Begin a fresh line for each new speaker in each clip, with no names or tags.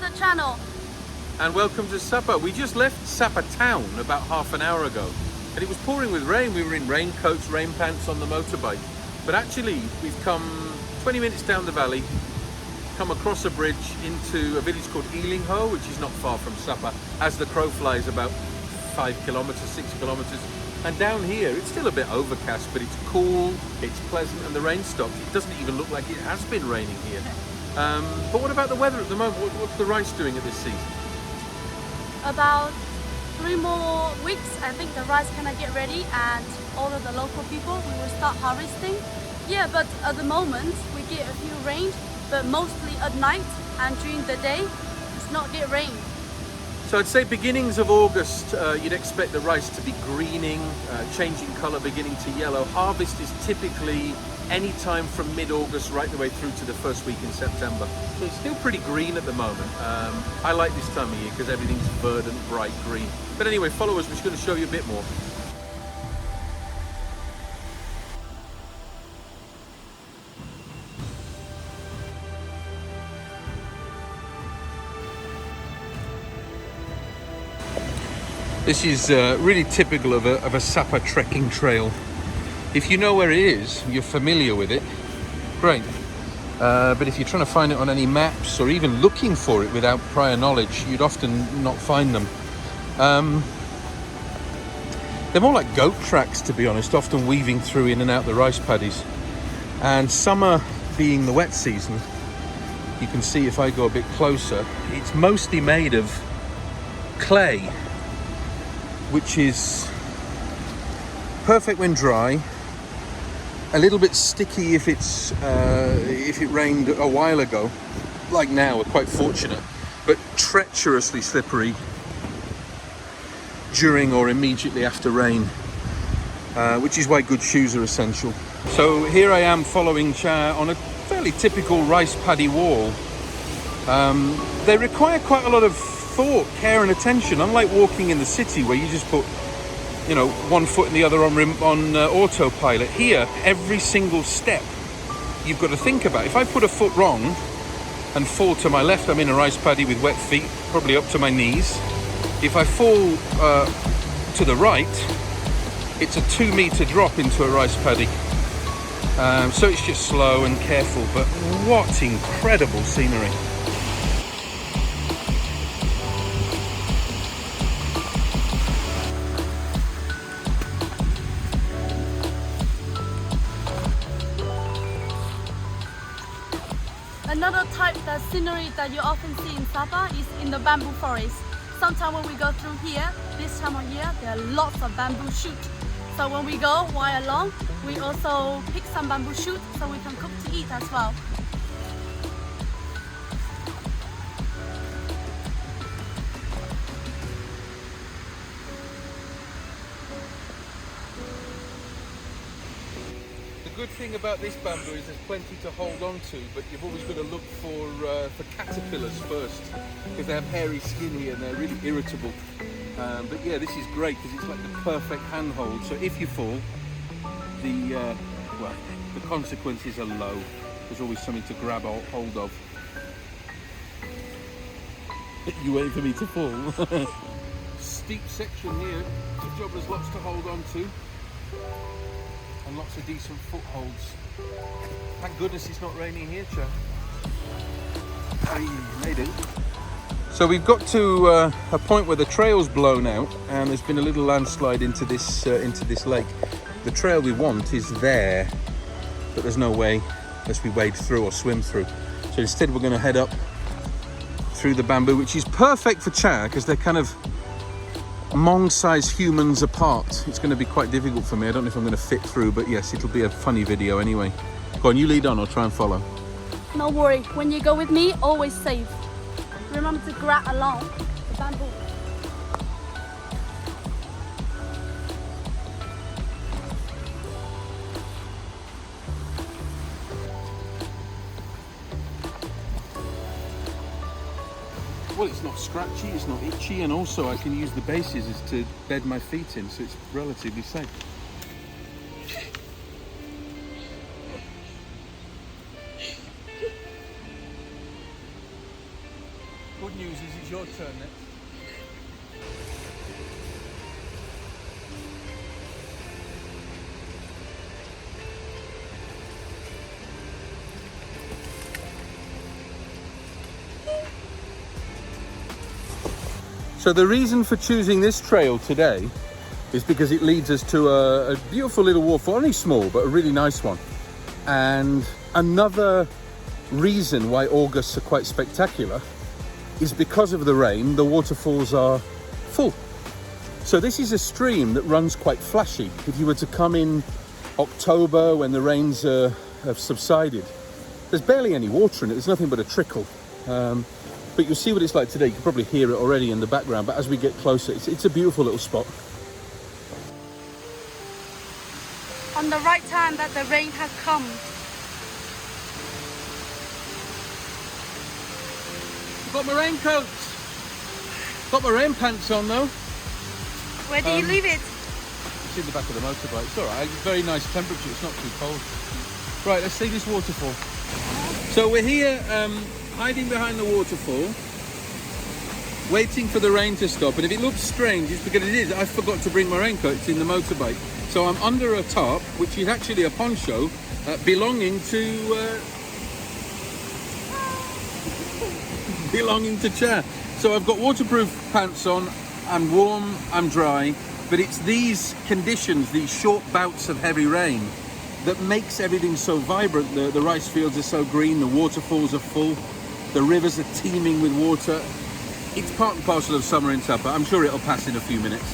the channel.
And welcome to Sapa. We just left Sapa town about half an hour ago and it was pouring with rain. We were in raincoats, rain pants on the motorbike. But actually we've come 20 minutes down the valley, come across a bridge into a village called Elingho, which is not far from Sapa. As the crow flies, about 5 kilometers, 6 kilometers. And down here, it's still a bit overcast, but it's cool, it's pleasant, and the rain stopped. It doesn't even look like it has been raining here. But what about the weather at the moment? What's the rice doing at this season?
About 3 more weeks, I think the rice gonna get ready, and all of the local people, we will start harvesting. Yeah, but at the moment, we get a few rain, but mostly at night, and during the day, it's not get rain.
So I'd say beginnings of August, you'd expect the rice to be greening, changing colour, beginning to yellow. Harvest is typically any time from mid-August right the way through to the first week in September. So it's still pretty green at the moment. I like this time of year because everything's verdant, bright green. But anyway, follow us, we're just going to show you a bit more. This is really typical of a Sapa trekking trail. If you know where it is, you're familiar with it, great. But if you're trying to find it on any maps or even looking for it without prior knowledge, you'd often not find them. They're more like goat tracks, to be honest, often weaving through in and out the rice paddies. And summer being the wet season, you can see if I go a bit closer, it's mostly made of clay, which is perfect when dry, a little bit sticky if it rained a while ago, like now. We're quite fortunate, but treacherously slippery during or immediately after rain, which is why good shoes are essential. So here I am following Cha on a fairly typical rice paddy wall. They require quite a lot of thought, care and attention, unlike walking in the city where you just put, you know, one foot and the other on autopilot. Here, every single step you've got to think about. If I put a foot wrong and fall to my left, I'm in a rice paddy with wet feet, probably up to my knees. If I fall to the right, it's a 2-meter drop into a rice paddy. So it's just slow and careful, but what incredible scenery.
Another type of scenery that you often see in Sapa is in the bamboo forest. Sometimes when we go through here, this time of year, there are lots of bamboo shoots. So when we go while along, we also pick some bamboo shoots so we can cook to eat as well.
The good thing about this bamboo is there's plenty to hold on to, but you've always got to look for caterpillars first, because they have hairy skin here and they're really irritable. But yeah, this is great because it's like the perfect handhold. So if you fall, the consequences are low. There's always something to grab hold of. You wait for me to fall. Steep section here. The job has lots to hold on to. And lots of decent footholds. Thank goodness it's not raining here, Cha. I made it. So we've got to a point where the trail's blown out and there's been a little landslide into this lake. The trail we want is there, but there's no way unless we wade through or swim through. So instead we're going to head up through the bamboo, which is perfect for Cha because they're kind of Hmong-sized humans apart. It's going to be quite difficult for me. I don't know if I'm going to fit through, but yes, it'll be a funny video anyway. Go on, you lead on, I'll try and follow.
No worry, when you go with me, always safe. Remember to grab along the bamboo.
Well, it's not scratchy, it's not itchy, and also I can use the bases as to bed my feet in, so it's relatively safe. Good news is it's your turn next. So the reason for choosing this trail today is because it leads us to a beautiful little waterfall, only small, but a really nice one. And another reason why Augusts are quite spectacular is because of the rain, the waterfalls are full. So this is a stream that runs quite flashy. If you were to come in October when the rains have subsided, there's barely any water in it, there's nothing but a trickle. But you'll see what it's like today. You can probably hear it already in the background, but as we get closer, it's a beautiful little spot.
On the right time that the rain has come.
Got my raincoat. Got my rain pants on though.
Where do you leave it?
It's in the back of the motorbike. It's all right. Very nice temperature. It's not too cold. Right, let's see this waterfall. So we're here, hiding behind the waterfall, waiting for the rain to stop. And if it looks strange, it's because it is. I forgot to bring my raincoat. It's in the motorbike. So I'm under a tarp, which is actually a poncho belonging to Cha. So I've got waterproof pants on. I'm warm, I'm dry, but it's these conditions, these short bouts of heavy rain, that makes everything so vibrant. The rice fields are so green, the waterfalls are full, the rivers are teeming with water. It's part and parcel of summer in Sapa. I'm sure it'll pass in a few minutes.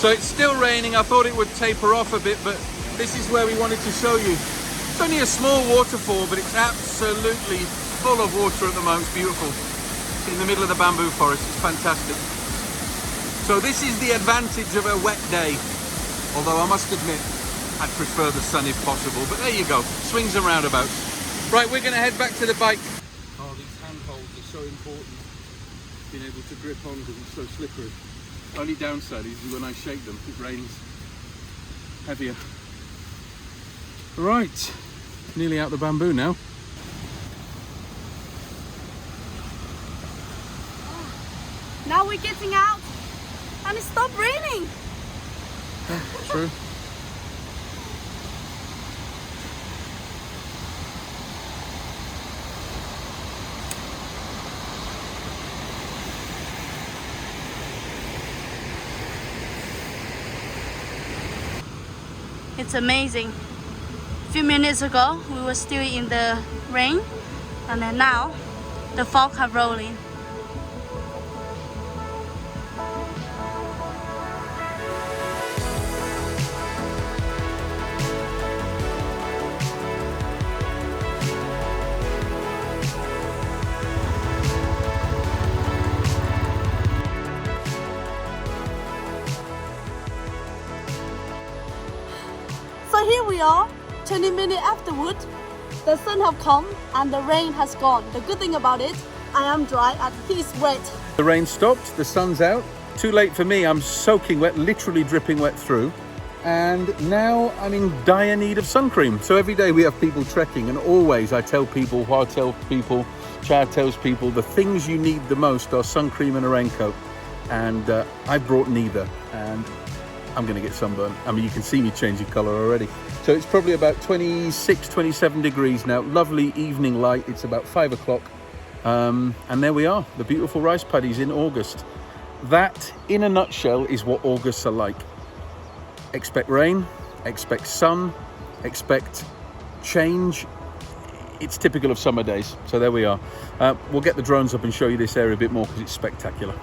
So it's still raining. I thought it would taper off a bit, but this is where we wanted to show you. It's only a small waterfall, but it's absolutely full of water at the moment. It's beautiful. It's in the middle of the bamboo forest. It's fantastic. So this is the advantage of a wet day. Although I must admit, I'd prefer the sun if possible, but there you go, swings and roundabouts. Right, we're going to head back to the bike. Oh, these handholds are so important, being able to grip on because it's so slippery. Only downside is when I shake them, it rains heavier. Right, nearly out the bamboo now.
Now we're getting out and it stopped raining.
Yeah, true.
It's amazing. A few minutes ago, we were still in the rain, and then now the fog have rolling. So here we are, 20 minutes afterward. The sun have come and the rain has gone. The good thing about it, I am dry and he's wet.
The rain stopped, the sun's out. Too late for me, I'm soaking wet, literally dripping wet through. And now I'm in dire need of sun cream. So every day we have people trekking, and always I tell people, Cha tells people, the things you need the most are sun cream and a raincoat. And I brought neither, and I'm going to get sunburned. I mean, you can see me changing colour already. So it's probably about 26, 27 degrees now. Lovely evening light. It's about 5 o'clock. And there we are, the beautiful rice paddies in August. That, in a nutshell, is what Augusts are like. Expect rain, expect sun, expect change. It's typical of summer days. So there we are. We'll get the drones up and show you this area a bit more because it's spectacular.